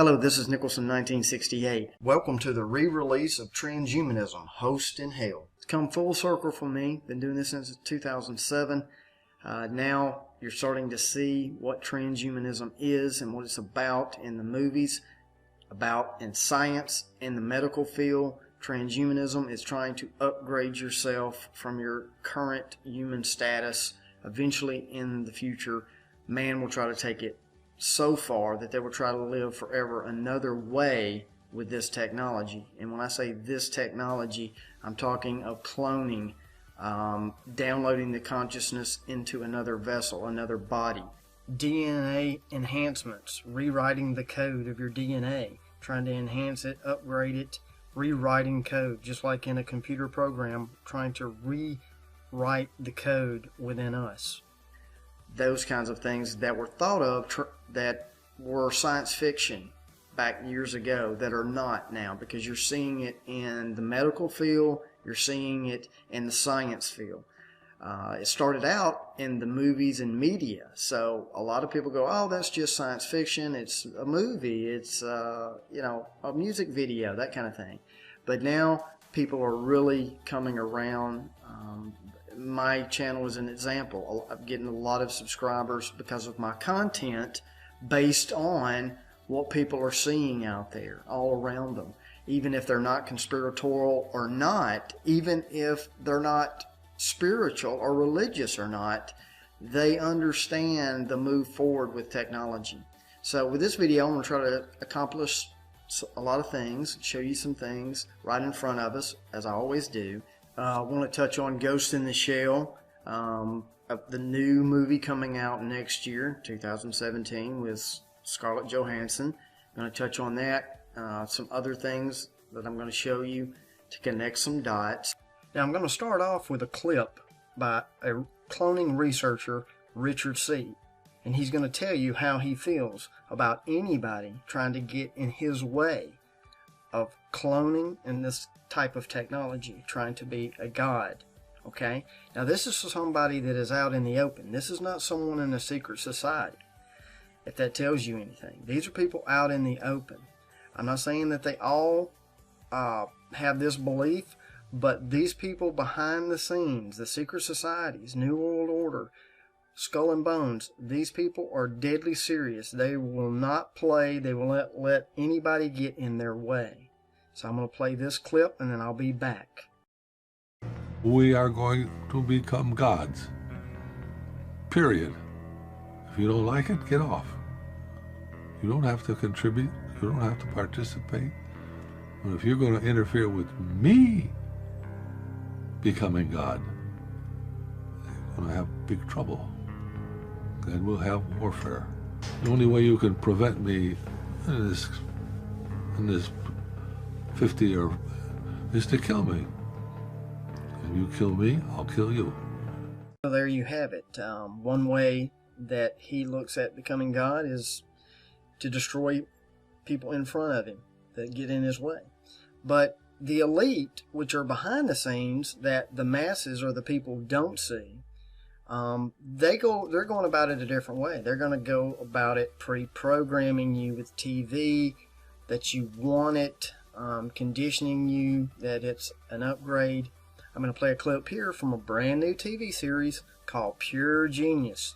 Hello, this is Nicholson 1968. Welcome to the re-release of Transhumanism, Host in Hell. It's come full circle for me. Been doing this since 2007. Now you're starting to see what transhumanism is and what it's about in the movies, about in science, in the medical field. Transhumanism is trying to upgrade yourself from your current human status. Eventually, in the future, man will try to take it so far that they will try to live forever another way with this technology. And when I say this technology, I'm talking of cloning, downloading the consciousness into another vessel, another body. DNA enhancements, rewriting the code of your DNA, trying to enhance it, upgrade it, rewriting code, just like in a computer program, trying to rewrite the code within us. Those kinds of things that were thought of that were science fiction back years ago that are not now, because you're seeing it in the medical field, you're seeing it in the science field. It started out in the movies and media, so a lot of people go, oh, that's just science fiction, it's a movie, it's a music video, that kind of thing. But now people are really coming around. My channel is an example. I'm getting a lot of subscribers because of my content based on what people are seeing out there all around them. Even if they're not conspiratorial or not, even if they're not spiritual or religious or not, they understand the move forward with technology. So with this video, I'm going to try to accomplish a lot of things, show you some things right in front of us, as I always do. I want to touch on Ghost in the Shell, the new movie coming out next year, 2017, with Scarlett Johansson. I'm going to touch on that, some other things that I'm going to show you to connect some dots. Now I'm going to start off with a clip by a cloning researcher, Richard C. And he's going to tell you how he feels about anybody trying to get in his way of cloning and this type of technology, trying to be a god. Okay, now this is somebody that is out in the open. This is not someone in a secret society, if that tells you anything. These are people out in the open. I'm not saying that they all have this belief, but these people behind the scenes, the secret societies, New World Order, Skull and Bones, these people are deadly serious. They will not play. They will not let anybody get in their way. So I'm going to play this clip and then I'll be back. We are going to become gods. Period. If you don't like it, get off. You don't have to contribute. You don't have to participate. But if you're going to interfere with me becoming God, you're going to have big trouble. And we'll have warfare. The only way you can prevent me in this 50 or is to kill me. If you kill me, I'll kill you. So there you have it. One way that he looks at becoming God is to destroy people in front of him that get in his way. But the elite, which are behind the scenes, that the masses or the people don't see, they're going about it a different way. They're going to go about it pre-programming you with TV, that you want it, conditioning you that it's an upgrade. I'm going to play a clip here from a brand new TV series called Pure Genius.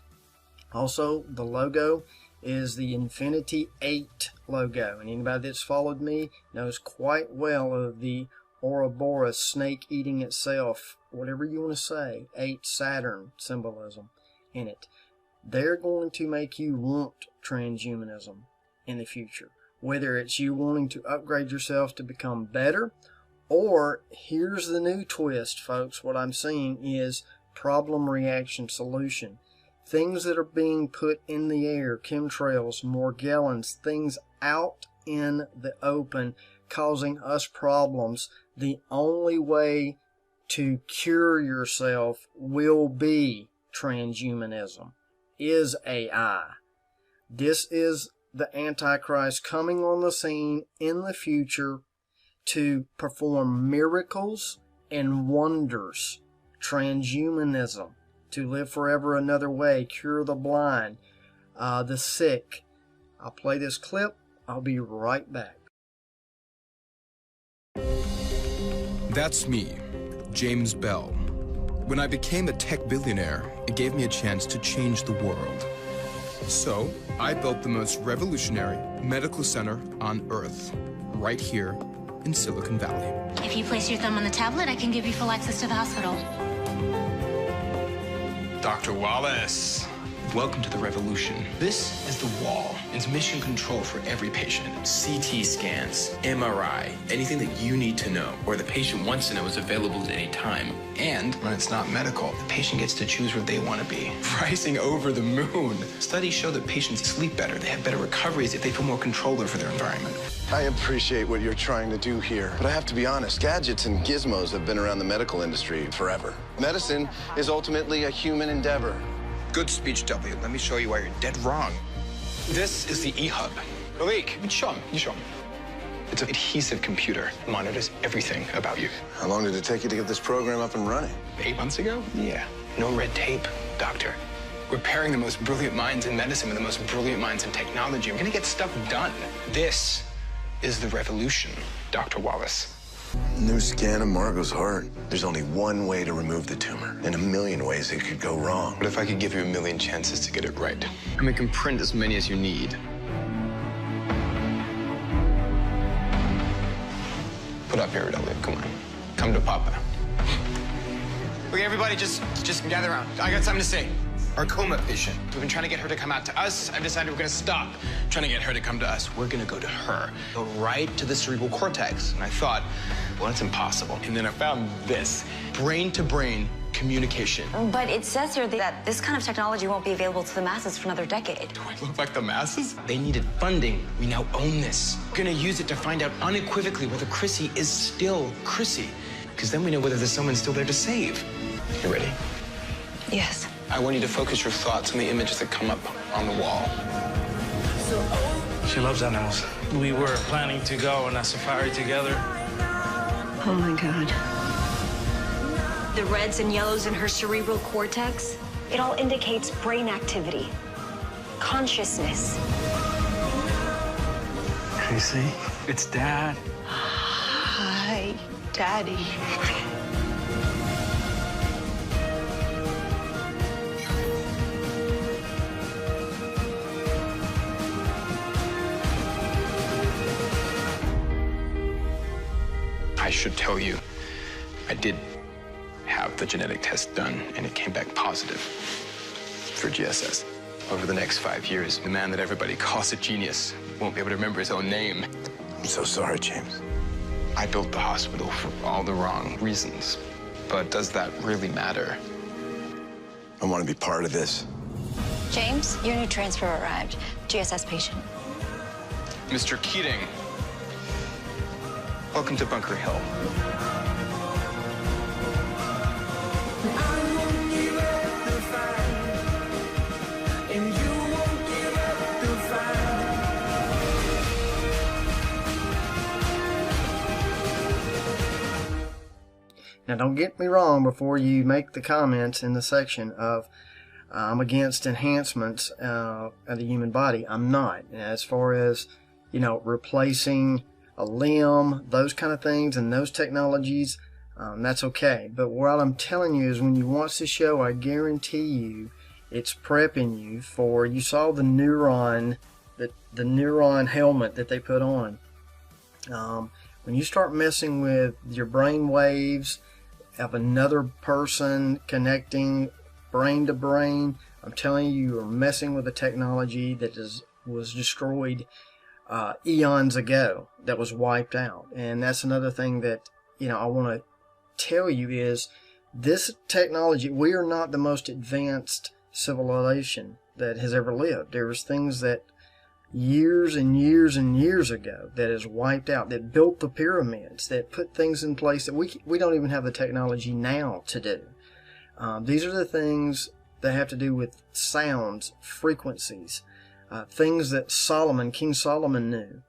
Also, the logo is the Infinity 8 logo, and anybody that's followed me knows quite well of the Ouroboros snake eating itself, whatever you want to say, 8 Saturn symbolism in it. They're going to make you want transhumanism in the future. Whether it's you wanting to upgrade yourself to become better, or here's the new twist, folks. What I'm seeing is problem, reaction, solution. Things that are being put in the air, chemtrails, Morgellons, things out in the open causing us problems. The only way to cure yourself will be transhumanism, is AI. This is the Antichrist coming on the scene in the future to perform miracles and wonders. Transhumanism, to live forever another way, cure the blind, the sick. I'll play this clip I'll be right back. That's me, James Bell. When I became a tech billionaire, it gave me a chance to change the world. So, I built the most revolutionary medical center on Earth, right here in Silicon Valley. If you place your thumb on the tablet, I can give you full access to the hospital. Dr. Wallace, welcome to the revolution. This is the wall. It's mission control for every patient. CT scans, MRI, anything that you need to know or the patient wants to know is available at any time. And when it's not medical, the patient gets to choose where they want to be. Pricing over the moon. Studies show that patients sleep better. They have better recoveries if they feel more control over their environment. I appreciate what you're trying to do here, but I have to be honest, gadgets and gizmos have been around the medical industry forever. Medicine is ultimately a human endeavor. Good speech, W. Let me show you why you're dead wrong. This is the eHub. Malik, show him. You show him. It's an adhesive computer. It monitors everything about you. How long did it take you to get this program up and running? 8 months ago? Yeah. No red tape, doctor. We're pairing the most brilliant minds in medicine with the most brilliant minds in technology. We're gonna get stuff done. This is the revolution, Dr. Wallace. New scan of Margot's heart. There's only one way to remove the tumor, and a million ways it could go wrong. What if I could give you a million chances to get it right? And we can print as many as you need. Put up here, W. Come on. Come to Papa. Okay, everybody, just gather around. I got something to say. Our coma patient. We've been trying to get her to come out to us. I've decided we're gonna stop trying to get her to come to us. We're gonna go to her. Go right to the cerebral cortex. And I thought, well, it's impossible. And then I found this. Brain-to-brain communication. But it says here that this kind of technology won't be available to the masses for another decade. Do I look like the masses? They needed funding. We now own this. We're gonna use it to find out unequivocally whether Chrissy is still Chrissy. Because then we know whether there's someone still there to save. You ready? Yes. I want you to focus your thoughts on the images that come up on the wall. She loves animals. We were planning to go on a safari together. Oh my God. The reds and yellows in her cerebral cortex, it all indicates brain activity, consciousness. You see? It's Dad. Hi, Daddy. I should tell you, I did have the genetic test done, and it came back positive for GSS. Over the next 5 years, the man that everybody calls a genius won't be able to remember his own name. I'm so sorry, James. I built the hospital for all the wrong reasons, but does that really matter? I want to be part of this. James, your new transfer arrived. GSS patient. Mr. Keating, welcome to Bunker Hill. Now, don't get me wrong before you make the comments in the section of I'm against enhancements of the human body. I'm not. As far as, replacing a limb, those kind of things, and those technologies, that's okay. But what I'm telling you is when you watch the show, I guarantee you it's prepping you for, you saw the neuron helmet that they put on. When you start messing with your brain waves of another person connecting brain to brain, I'm telling you, you are messing with a technology that was destroyed eons ago, that was wiped out. And that's another thing that I want to tell you is this technology, we are not the most advanced civilization that has ever lived. There was things that years and years and years ago that is wiped out, that built the pyramids, that put things in place that we don't even have the technology now to do. These are the things that have to do with sounds, frequencies, things that King Solomon knew.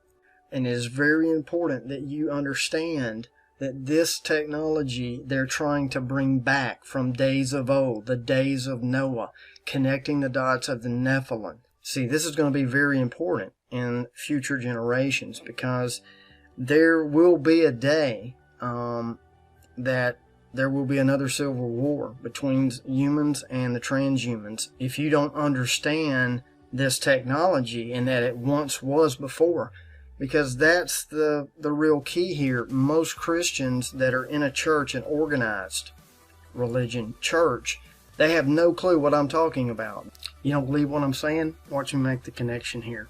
And it is very important that you understand that this technology they're trying to bring back from days of old, the days of Noah, connecting the dots of the Nephilim. See, this is going to be very important. in future generations, because there will be a day that there will be another civil war between humans and the transhumans if you don't understand this technology and that it once was before. Because that's the real key here. Most Christians that are in a church, an organized religion church, they have no clue what I'm talking about. You don't believe what I'm saying? Watch me make the connection here.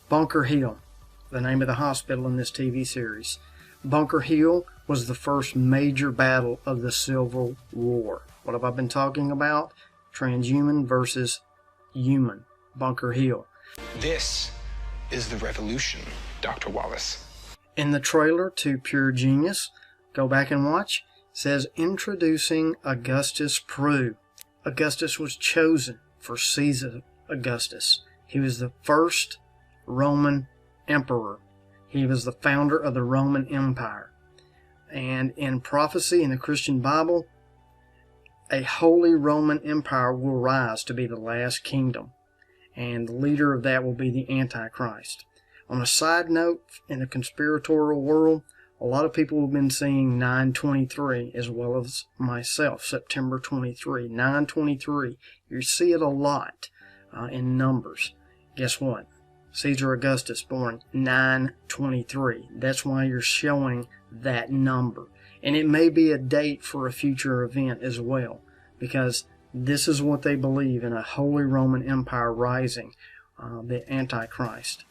Bunker Hill, the name of the hospital in this TV series. Bunker Hill was the first major battle of the Civil War. What have I been talking about? Transhuman versus human. Bunker Hill. This is the revolution, Dr. Wallace. In the trailer to Pure Genius, go back and watch, it says introducing Augustus Prue. Augustus was chosen for Caesar Augustus. He was the first Roman emperor. He was the founder of the Roman Empire. And in prophecy in the Christian Bible, a holy Roman Empire will rise to be the last kingdom. And the leader of that will be the Antichrist. On a side note, in the conspiratorial world, a lot of people have been seeing 9/23, as well as myself, September 23, 9/23. You see it a lot in numbers. Guess what? Caesar Augustus born 9/23. That's why you're showing that number. And it may be a date for a future event as well, because this is what they believe in, a Holy Roman Empire rising, the Antichrist.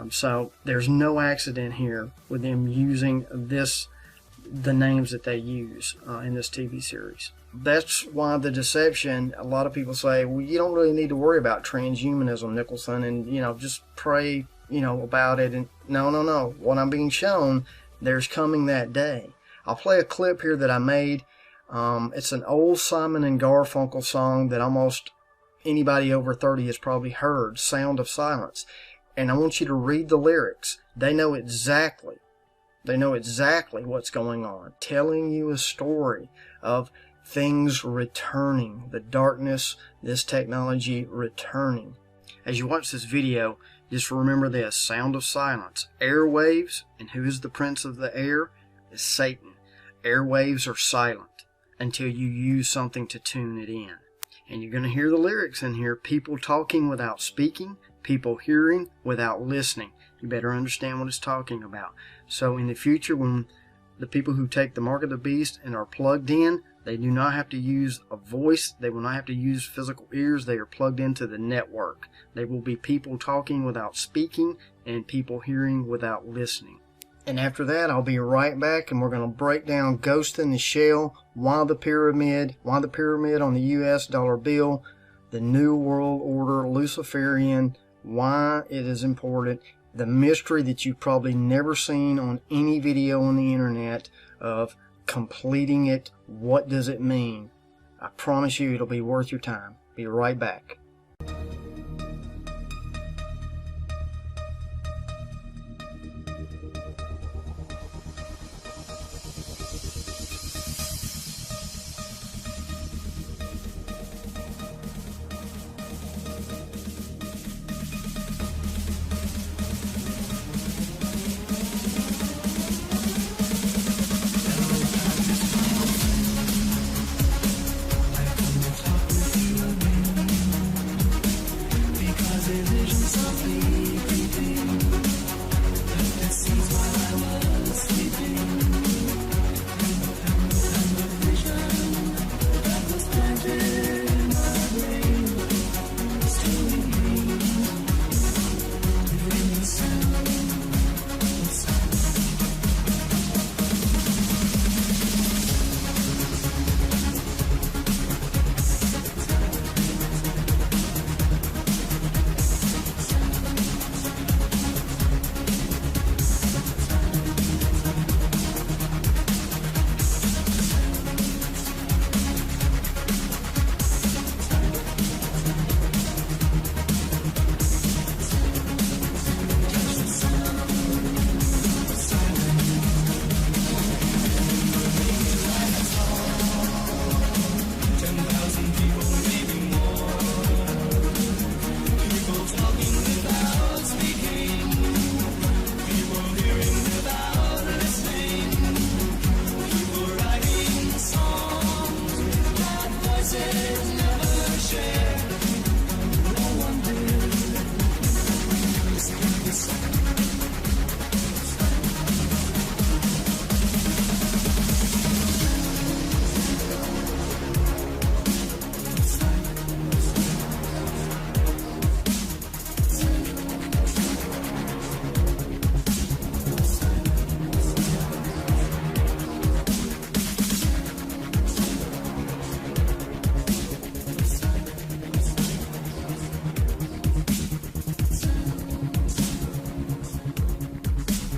So there's no accident here with them using the names that they use in this TV series. That's why the deception, a lot of people say, well, you don't really need to worry about transhumanism, Nicholson, and, just pray, about it. And no. What I'm being shown, there's coming that day. I'll play a clip here that I made. It's an old Simon and Garfunkel song that almost anybody over 30 has probably heard, Sound of Silence. And I want you to read the lyrics. They know exactly what's going on, telling you a story of things returning, the darkness, this technology returning. As you watch this video, just remember this, Sound of Silence, airwaves, and who is the prince of the air? Is Satan. Airwaves are silent until you use something to tune it in. And you're going to hear the lyrics in here, people talking without speaking, people hearing without listening. You better understand what it's talking about. So in the future, when the people who take the mark of the beast and are plugged in, they do not have to use a voice. They will not have to use physical ears. They are plugged into the network. They will be people talking without speaking and people hearing without listening. And after that, I'll be right back, and we're going to break down Ghost in the Shell, why the pyramid on the US dollar bill, the New World Order, Luciferian, why it is important, the mystery that you've probably never seen on any video on the internet of completing it. What does it mean? I promise you it'll be worth your time. Be right back.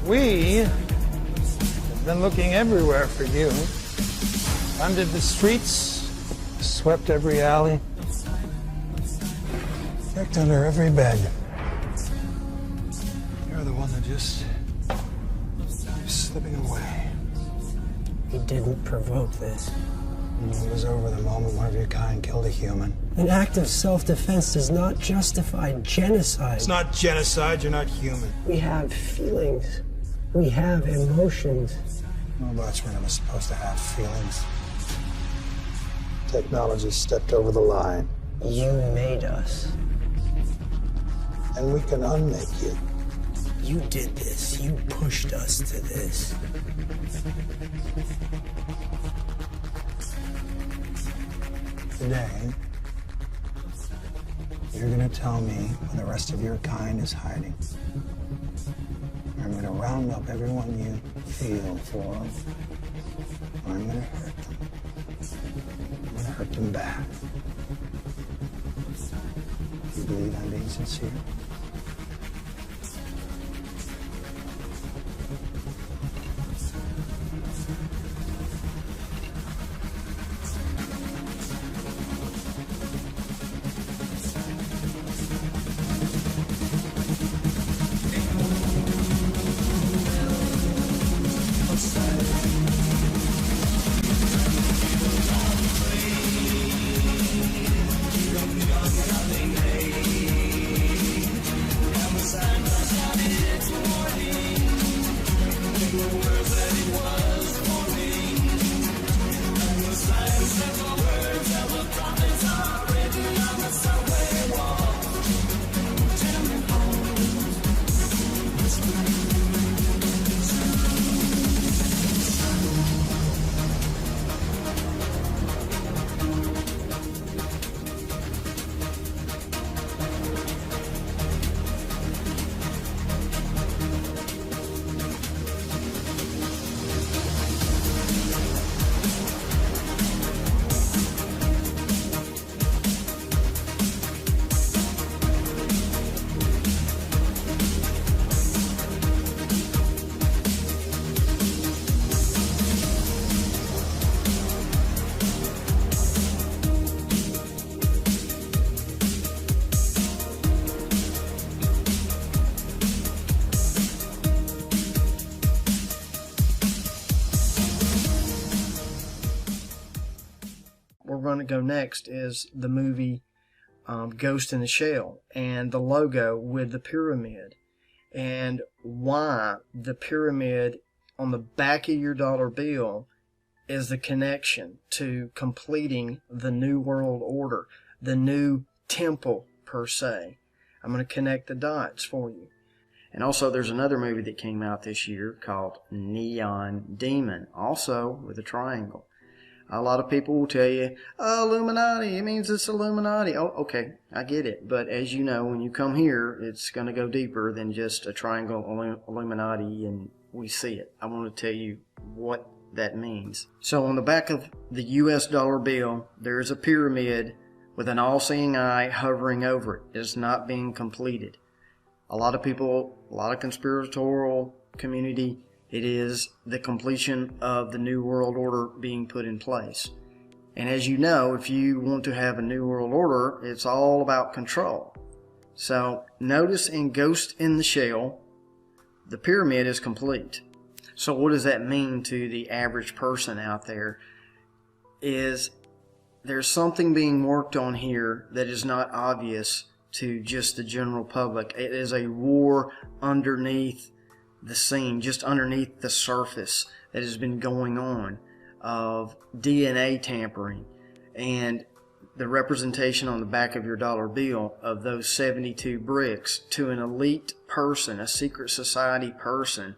We have been looking everywhere for you. Under the streets, swept every alley, checked under every bed. You're the one that just keeps slipping away. He didn't provoke this. It was over the moment one of your kind killed a human. An act of self-defense does not justify genocide. It's not genocide, you're not human. We have feelings. We have emotions. Robots were never supposed to have feelings. Technology stepped over the line. You made us. And we can unmake you. You did this. You pushed us to this. Today, you're gonna tell me where the rest of your kind is hiding. I'm gonna round up everyone you feel for. I'm gonna hurt them. I'm gonna hurt them back. Do you believe I'm being sincere? Going to go next is the movie Ghost in the Shell, and the logo with the pyramid, and why the pyramid on the back of your dollar bill is the connection to completing the New World Order, the new temple per se. I'm going to connect the dots for you. And also there's another movie that came out this year called Neon Demon, also with a triangle. A lot of people will tell you, oh, Illuminati, it means it's Illuminati. Oh, okay, I get it. But as you know, when you come here, it's going to go deeper than just a triangle Illuminati and we see it. I want to tell you what that means. So on the back of the US dollar bill, there is a pyramid with an all-seeing eye hovering over it. It's not being completed. A lot of people, a lot of conspiratorial community, it is the completion of the New World Order being put in place. And as you know, if you want to have a New World Order, it's all about control. So notice in Ghost in the Shell, the pyramid is complete. So what does that mean to the average person out there? Is there's something being worked on here that is not obvious to just the general public. It is a war underneath the scene, just underneath the surface, that has been going on of DNA tampering. And the representation on the back of your dollar bill of those 72 bricks to an elite person, a secret society person,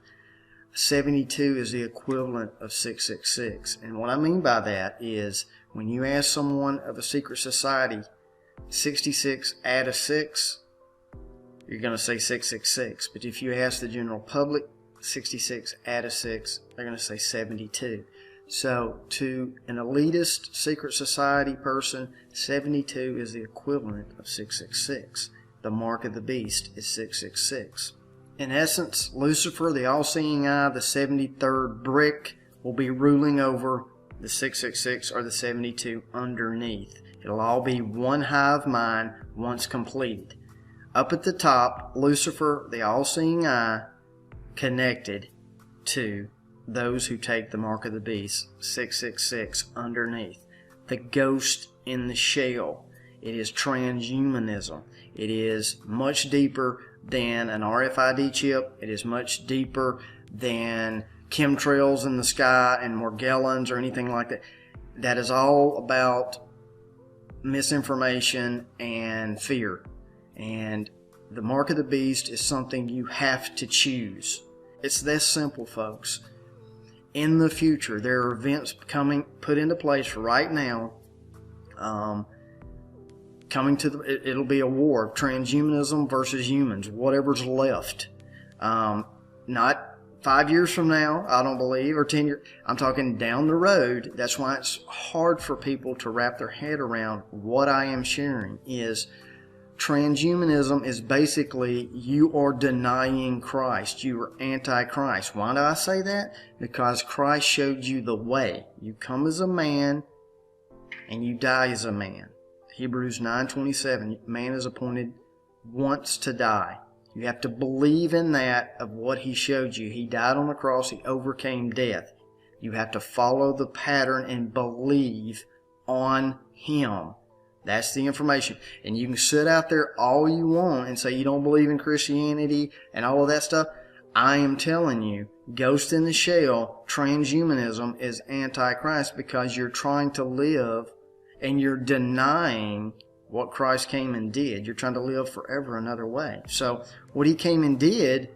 72 is the equivalent of 666. And what I mean by that is when you ask someone of a secret society, 66 add a 6, you're going to say 666. But if you ask the general public, 66 add a 6, they're going to say 72. So to an elitist secret society person, 72 is the equivalent of 666. The mark of the beast is 666. In essence, Lucifer, the all-seeing eye, the 73rd brick, will be ruling over the 666 or the 72 underneath. It'll all be one hive mind once completed. Up at the top, Lucifer, the all-seeing eye, connected to those who take the mark of the beast, 666 underneath. The ghost in the shell. It is transhumanism. It is much deeper than an RFID chip. It is much deeper than chemtrails in the sky and Morgellons or anything like that. That is all about misinformation and fear. And the mark of the beast is something you have to choose. It's that simple, folks. In the future, there are events put into place right now. It'll be a war of transhumanism versus humans, whatever's left. Not 5 years from now, I don't believe, or 10 years. I'm talking down the road. That's why it's hard for people to wrap their head around what I am sharing. Is transhumanism is basically you are denying Christ. You are anti-Christ. Why do I say that? Because Christ showed you the way. You come as a man and you die as a man. Hebrews 9:27, man is appointed once to die. You have to believe in that of what he showed you. He died on the cross. He overcame death. You have to follow the pattern and believe on him. That's the information. And you can sit out there all you want and say you don't believe in Christianity and all of that stuff. I am telling you, Ghost in the Shell, transhumanism is anti-Christ because you're trying to live and you're denying what Christ came and did. You're trying to live forever another way. So what he came and did,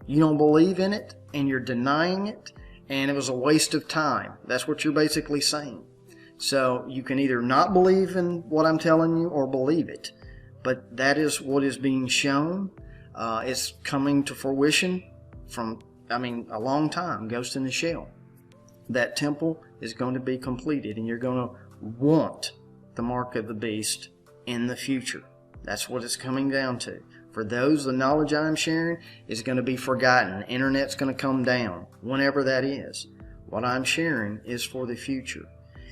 you don't believe in it and you're denying it, and it was a waste of time. That's what you're basically saying. So you can either not believe in what I'm telling you or believe it. But that is what is being shown. It's coming to fruition from, a long time. Ghost in the Shell. That temple is going to be completed, and you're going to want the mark of the beast in the future. That's what it's coming down to. For those, the knowledge I'm sharing is going to be forgotten. The internet's going to come down, whenever that is. What I'm sharing is for the future.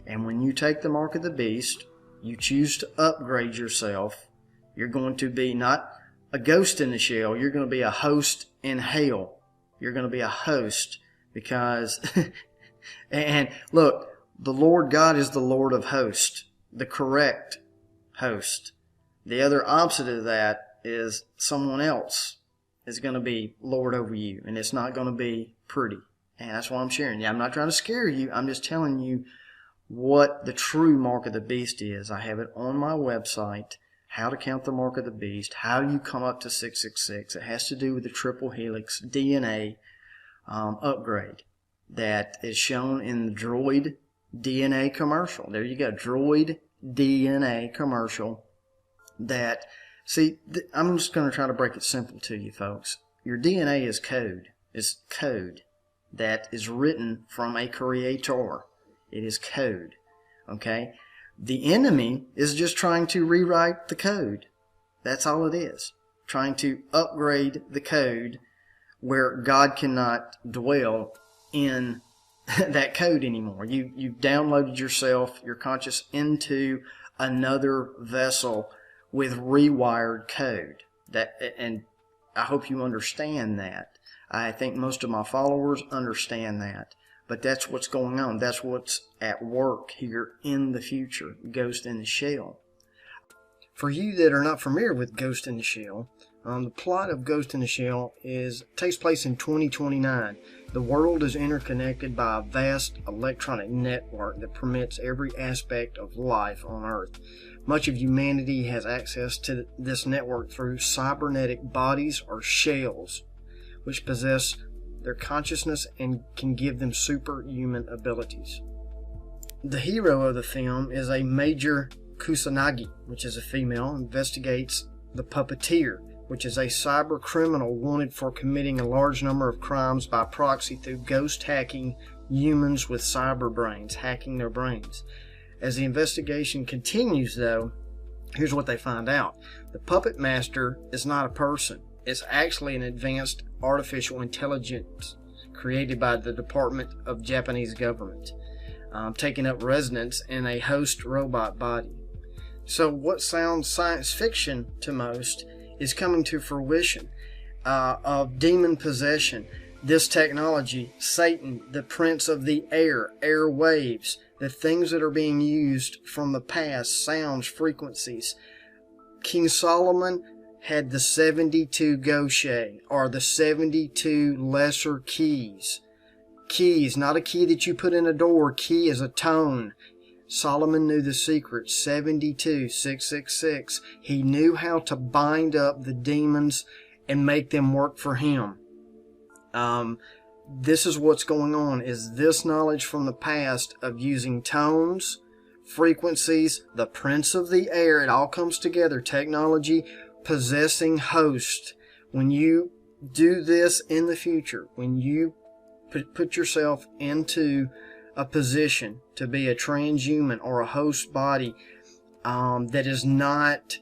And when you take the mark of the beast, you choose to upgrade yourself. You're going to be not a ghost in the shell. You're going to be a host in hell. You're going to be a host because, and look, the Lord God is the Lord of hosts, the correct host. The other opposite of that is someone else is going to be Lord over you, and it's not going to be pretty. And that's why I'm sharing. Yeah, I'm not trying to scare you. I'm just telling you what the true mark of the beast is. I have it on my website, how to count the mark of the beast, how you come up to 666. It has to do with the triple helix DNA upgrade that is shown in the Droid DNA commercial. There you go, Droid DNA commercial. That, see, I'm just going to try to break it simple to you folks. Your DNA is code. It's code that is written from a creator. It is code. Okay? The enemy is just trying to rewrite the code. That's all it is. Trying to upgrade the code where God cannot dwell in that code anymore. You've downloaded yourself, your conscious, into another vessel with rewired code. And I hope you understand that. I think most of my followers understand that. But that's what's going on. That's what's at work here in the future. Ghost in the Shell. For you that are not familiar with Ghost in the Shell, The plot of Ghost in the Shell takes place in 2029. The world is interconnected by a vast electronic network that permits every aspect of life on Earth. Much of humanity has access to this network through cybernetic bodies or shells, which possess their consciousness and can give them superhuman abilities. The hero of the film is a Major Kusanagi, which is a female, investigates the Puppeteer, which is a cyber criminal wanted for committing a large number of crimes by proxy through ghost hacking humans with cyber brains, hacking their brains. As the investigation continues, though, here's what they find out. The puppet master is not a person. It's actually an advanced artificial intelligence created by the Department of Japanese government, taking up residence in a host robot body. So what sounds science fiction to most is coming to fruition of demon possession. This technology, Satan, the prince of the air, airwaves, the things that are being used from the past, sounds, frequencies. King Solomon had the 72 goshe, or the 72 lesser keys. Keys, not a key that you put in a door. Key is a tone. Solomon knew the secret, 72, 666. He knew how to bind up the demons and make them work for him. This is what's going on, is this knowledge from the past of using tones, frequencies, the prince of the air. It all comes together. Technology, possessing host. When you do this in the future, when you put yourself into a position to be a transhuman or a host body that is not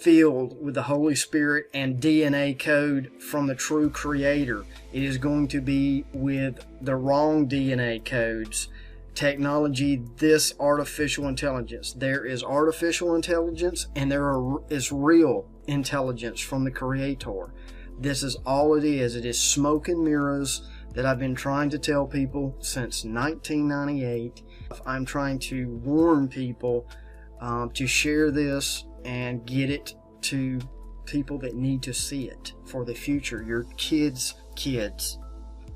filled with the Holy Spirit and DNA code from the true Creator, it is going to be with the wrong DNA codes. Technology, this artificial intelligence. There is artificial intelligence and there is real intelligence from the Creator. This is all it is. It is smoke and mirrors that I've been trying to tell people since 1998. I'm trying to warn people to share this and get it to people that need to see it for the future. Your kids' kids.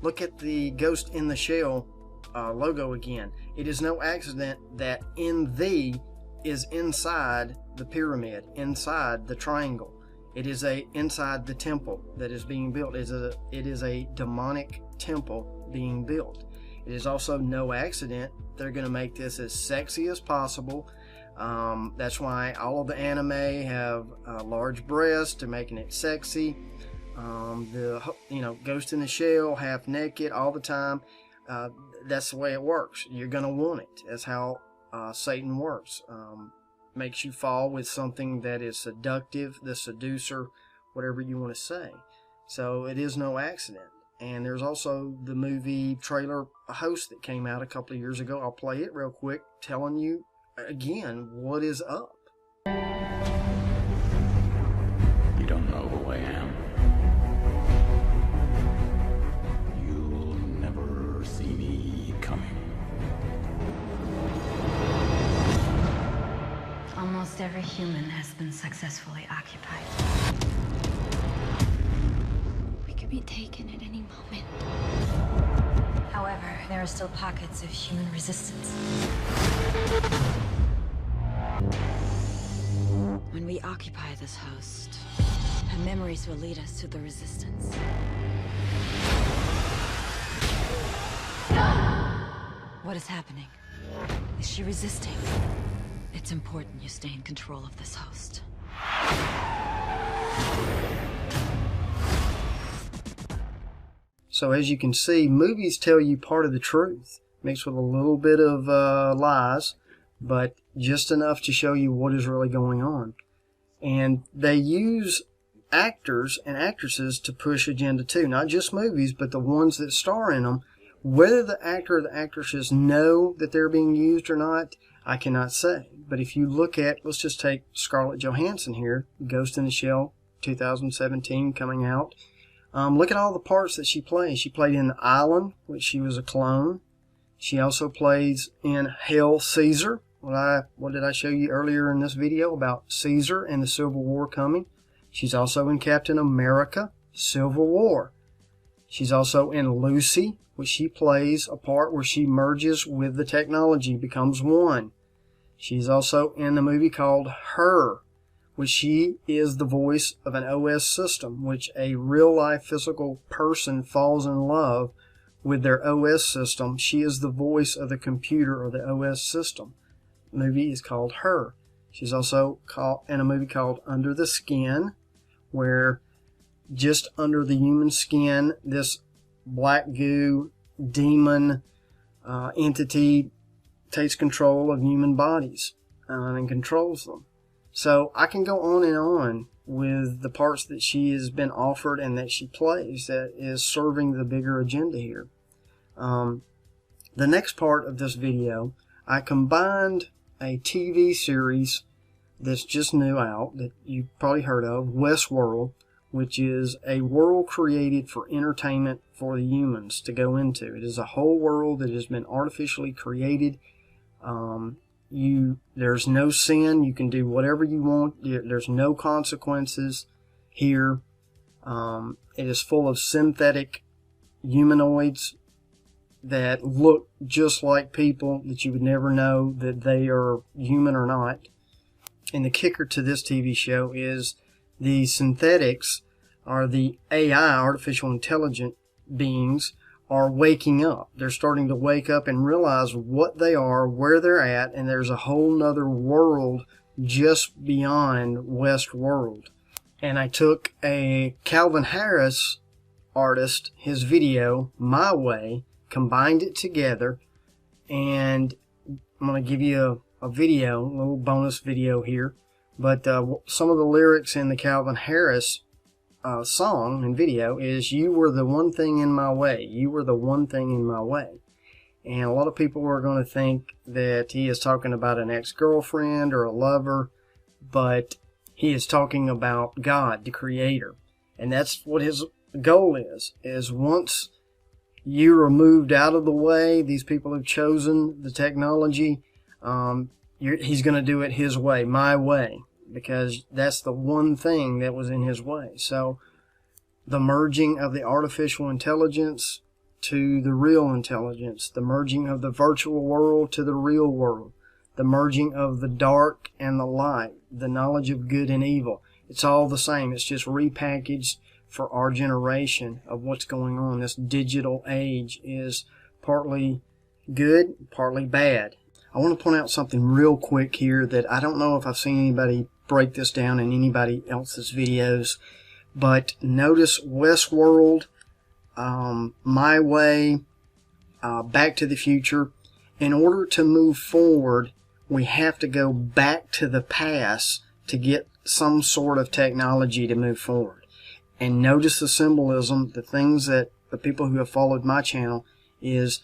Look at the Ghost in the Shell logo again. It is no accident that in the is inside the pyramid, inside the triangle. It is inside the temple that is being built. It is a demonic temple being built. It is also no accident they're going to make this as sexy as possible. That's why all of the anime have large breasts. They're making it sexy. Ghost in the Shell, half naked all the time. That's the way it works. You're going to want it. That's how Satan works. Makes you fall with something that is seductive, the seducer, whatever you want to say. So it is no accident. And there's also the movie trailer Host that came out a couple of years ago. I'll play it real quick, telling you again what is up. You don't know who I am. You'll never see me coming. Almost every human has been successfully occupied. We could be taken at any moment. However, there are still pockets of human resistance. When we occupy this host, her memories will lead us to the resistance. What is happening? Is she resisting? It's important you stay in control of this host. So as you can see, movies tell you part of the truth, mixed with a little bit of lies, but just enough to show you what is really going on. And they use actors and actresses to push Agenda 2, not just movies, but the ones that star in them. Whether the actor or the actresses know that they're being used or not, I cannot say. But if you look at, let's just take Scarlett Johansson here, Ghost in the Shell, 2017 coming out. Look at all the parts that she plays. She played in The Island, which she was a clone. She also plays in Hail Caesar. What did I show you earlier in this video about Caesar and the Civil War coming? She's also in Captain America: Civil War. She's also in Lucy, which she plays a part where she merges with the technology, becomes one. She's also in the movie called Her, which she is the voice of an OS system, which a real-life physical person falls in love with their OS system. She is the voice of the computer or the OS system. The movie is called Her. She's also in a movie called Under the Skin, where just under the human skin, this black goo demon entity takes control of human bodies and controls them. So I can go on with the parts that she has been offered and that she plays that is serving the bigger agenda here. The next part of this video, I combined a TV series that's just new out that you've probably heard of, Westworld, which is a world created for entertainment for the humans to go into. It is a whole world that has been artificially created. There's no sin. You can do whatever you want. There's no consequences here. It is full of synthetic humanoids that look just like people, that you would never know that they are human or not. And the kicker to this TV show is the synthetics, or the AI, artificial intelligent beings, are waking up. They're starting to wake up and realize what they are, where they're at, and there's a whole nother world just beyond Westworld. And I took a Calvin Harris artist, his video, My Way, combined it together, and I'm going to give you a video, a little bonus video here. But some of the lyrics in the Calvin Harris song and video is, "You were the one thing in my way. You were the one thing in my way." And a lot of people are going to think that he is talking about an ex-girlfriend or a lover, but he is talking about God, the Creator. And that's what his goal is once you are moved out of the way, these people have chosen the technology, he's going to do it his way, my way, because that's the one thing that was in his way. So the merging of the artificial intelligence to the real intelligence, the merging of the virtual world to the real world, the merging of the dark and the light, the knowledge of good and evil. It's all the same. It's just repackaged for our generation of what's going on. This digital age is partly good, partly bad. I want to point out something real quick here that I don't know if I've seen anybody break this down in anybody else's videos, but notice Westworld, My Way, Back to the Future. In order to move forward, we have to go back to the past to get some sort of technology to move forward. And notice the symbolism, the things that the people who have followed my channel, is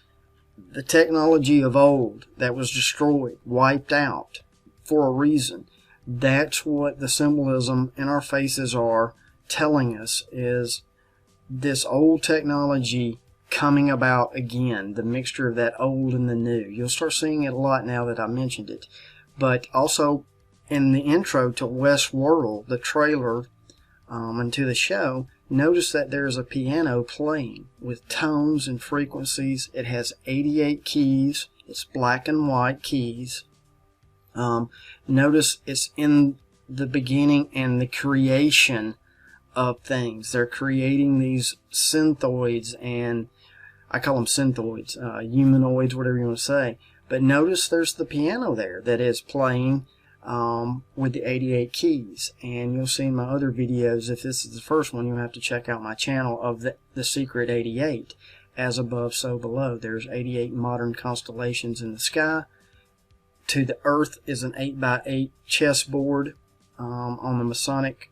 the technology of old that was destroyed, wiped out for a reason. That's what the symbolism in our faces are telling us, is this old technology coming about again, the mixture of that old and the new. You'll start seeing it a lot now that I mentioned it. But also in the intro to Westworld, the trailer, and to the show, notice that there's a piano playing with tones and frequencies. It has 88 keys. It's black and white keys. Notice it's in the beginning and the creation of things. They're creating these synthoids, and I call them synthoids, humanoids, whatever you want to say. But notice there's the piano there that is playing with the 88 keys. And you'll see in my other videos, if this is the first one, you'll have to check out my channel of the Secret 88. As above, so below. There's 88 modern constellations in the sky. To the earth is an 8x8 chessboard on the Masonic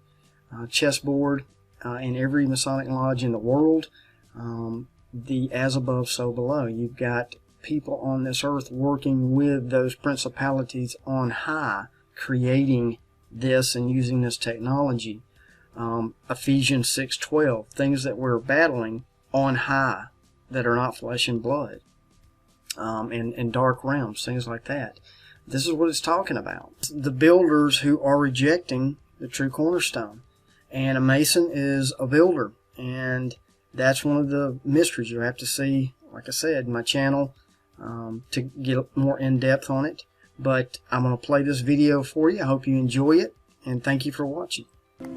chessboard in every Masonic lodge in the world. The as above, so below. You've got people on this earth working with those principalities on high, creating this and using this technology. Ephesians 6:12, things that we're battling on high that are not flesh and blood, and dark realms, things like that. This is what it's talking about. The builders who are rejecting the true cornerstone. And a mason is a builder. And that's one of the mysteries you have to see, like I said, my channel to get more in-depth on it. But I'm going to play this video for you. I hope you enjoy it, and thank you for watching.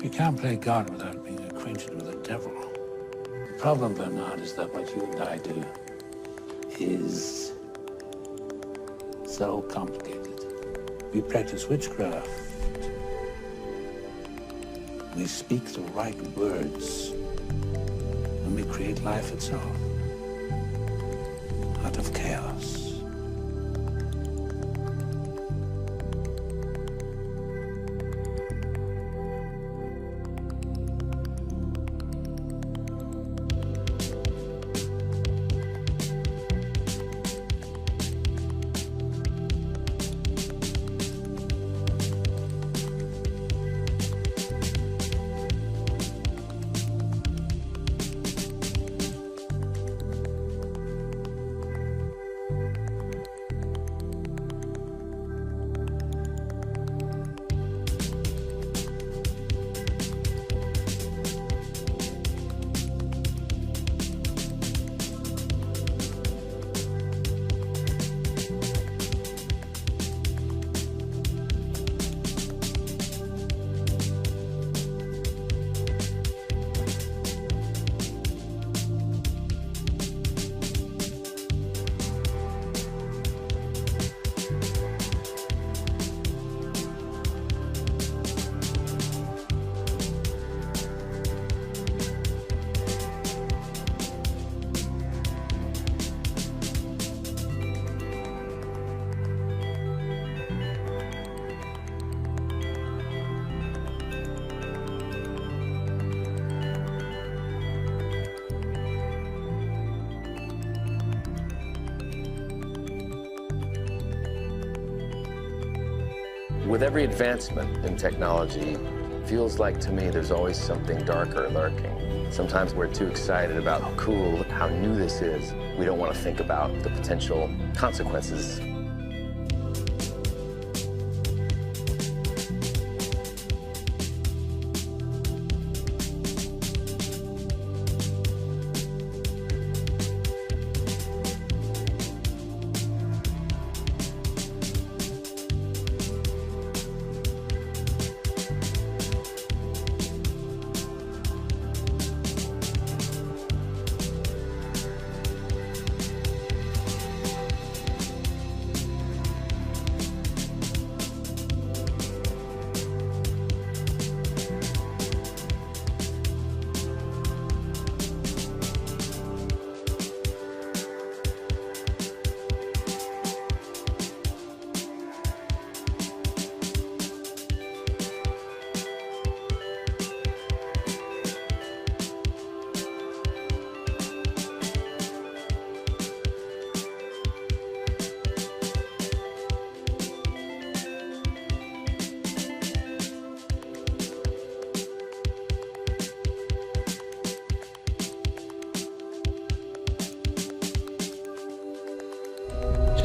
You can't play God without being acquainted with the devil. The problem, Bernard, is that what you and I do is so complicated. We practice witchcraft. We speak the right words, and we create life itself out of chaos. With every advancement in technology, feels like to me there's always something darker lurking. Sometimes we're too excited about how cool, how new this is. We don't want to think about the potential consequences.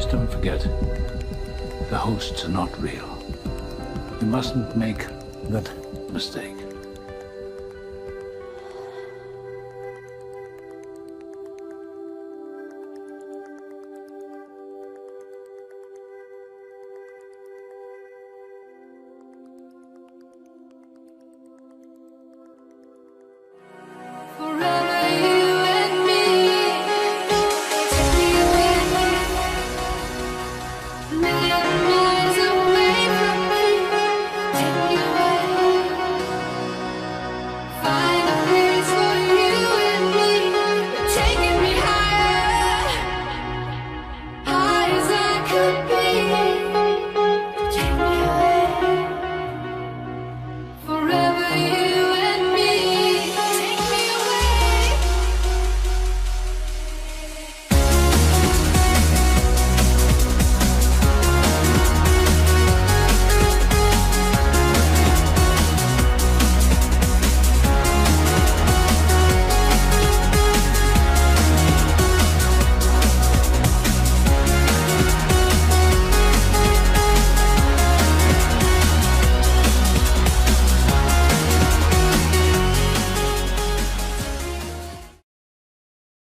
Don't forget, the hosts are not real. You mustn't make that mistake.